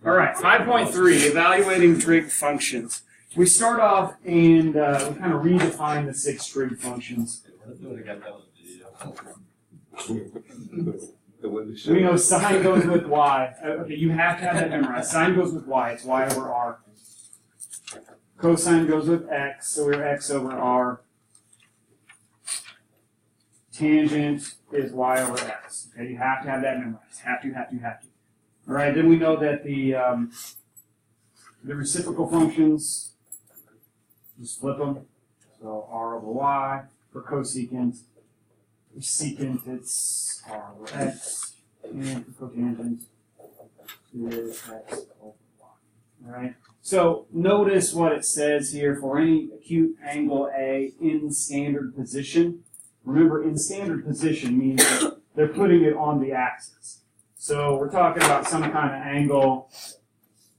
All right, 5.3, evaluating trig functions. We start off and we kind of redefine the six trig functions. We know sine goes with y. Okay, you have to have that memorized. Sine goes with y. It's y over r. Cosine goes with x, so we're x over r. Tangent is y over x. Okay, you have to have that memorized. Have to. All right, then we know that the reciprocal functions, just flip them. So r over y. For cosecant, for secant, it's r over x. And for cotangent, it is x over y. All right. So notice what it says here for any acute angle A in standard position. Remember, in standard position means that they're putting it on the axis. So we're talking about some kind of angle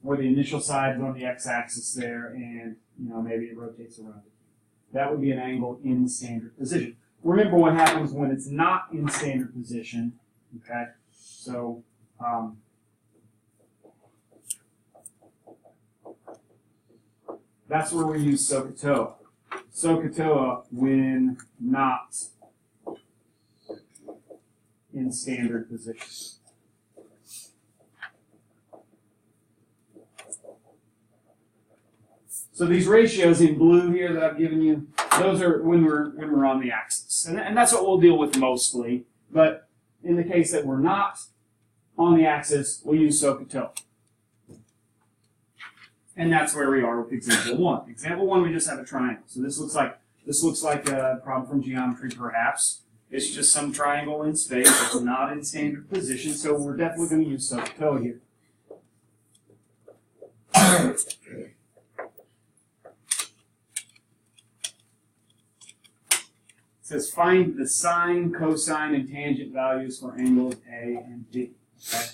where the initial side is on the x-axis there, and maybe it rotates around it. That would be an angle in standard position. Remember what happens when it's not in standard position. Okay, so that's where we use SOHCAHTOA. SOHCAHTOA when not in standard position. So these ratios in blue here that I've given you, those are when we're on the axis. And that's what we'll deal with mostly. But in the case that we're not on the axis, we'll use SOHCAHTOA. And that's where we are with example 1. Example 1, we just have a triangle. So this looks like a problem from geometry, perhaps. It's just some triangle in space. It's not in standard position, so we're definitely going to use SOHCAHTOA here. It says find the sine, cosine, and tangent values for angles A and B. Okay?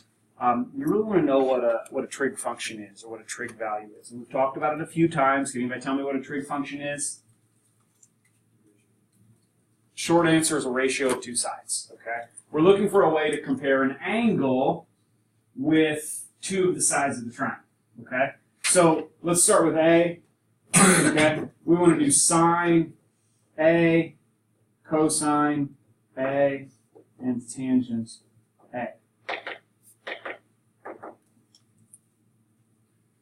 You really want to know what a trig function is, or what a trig value is. And we've talked about it a few times. Can anybody tell me what a trig function is? Short answer is a ratio of two sides. Okay? We're looking for a way to compare an angle with two of the sides of the triangle. Okay? So let's start with A. Okay? We want to do sine A, cosine A, and tangent A.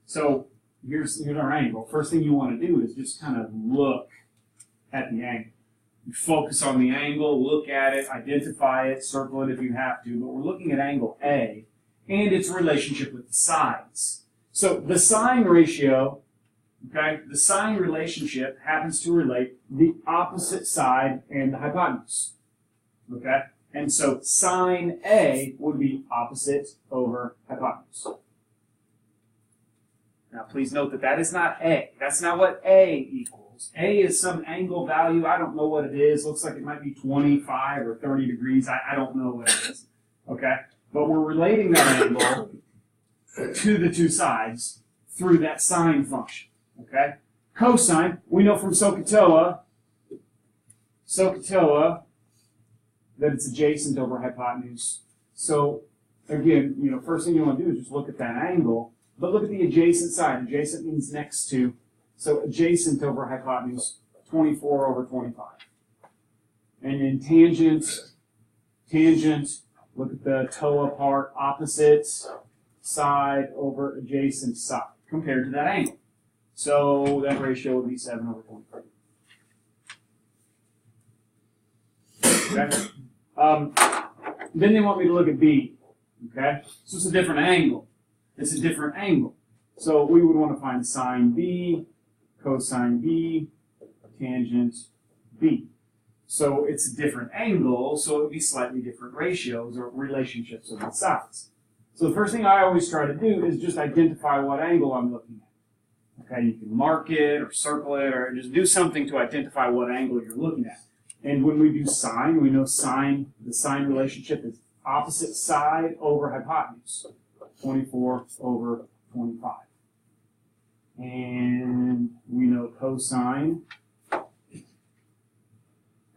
So here's our angle. First thing you want to do is just kind of look at the angle. You focus on the angle, look at it, identify it, circle it if you have to, but we're looking at angle A and its relationship with the sides. So the sine ratio, okay, the sine relationship happens to relate the opposite side and the hypotenuse. Okay? And so sine A would be opposite over hypotenuse. Now, please note that that is not A. That's not what A equals. A is some angle value. I don't know what it is. Looks like it might be 25 or 30 degrees. I don't know what it is. Okay? But we're relating that angle to the two sides through that sine function. Okay? Cosine, we know from SOHCAHTOA that it's adjacent over hypotenuse. So, again, first thing you want to do is just look at that angle. But look at the adjacent side. Adjacent means next to. So adjacent over hypotenuse, 24 over 25. And then tangent, look at the TOA part, opposite side over adjacent side, compared to that angle. So that ratio would be 7 over 23. Okay? Then they want me to look at B. Okay? So it's a different angle. It's a different angle. So we would want to find sine B, cosine B, tangent B. So it's a different angle, so it would be slightly different ratios or relationships of the sides. So the first thing I always try to do is just identify what angle I'm looking at. Okay, you can mark it or circle it or just do something to identify what angle you're looking at. And when we do sine, we know sine, the sine relationship is opposite side over hypotenuse. 24 over 25. And we know cosine.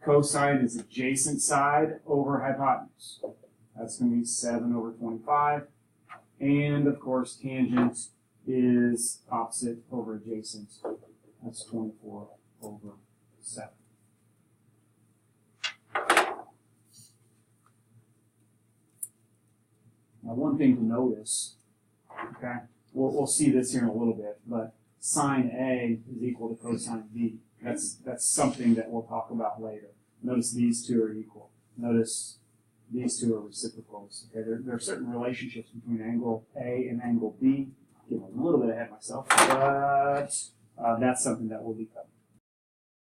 Cosine is adjacent side over hypotenuse. That's going to be 7 over 25. And of course, tangent is opposite over adjacent. That's 24 over 7. Now, one thing to notice, okay, we'll see this here in a little bit, but sine A is equal to cosine B. That's something that we'll talk about later. Notice these two are equal. Notice these two are reciprocals. Okay, there are certain relationships between angle A and angle B. I'm getting a little bit ahead of myself, but that's something that we'll be covering.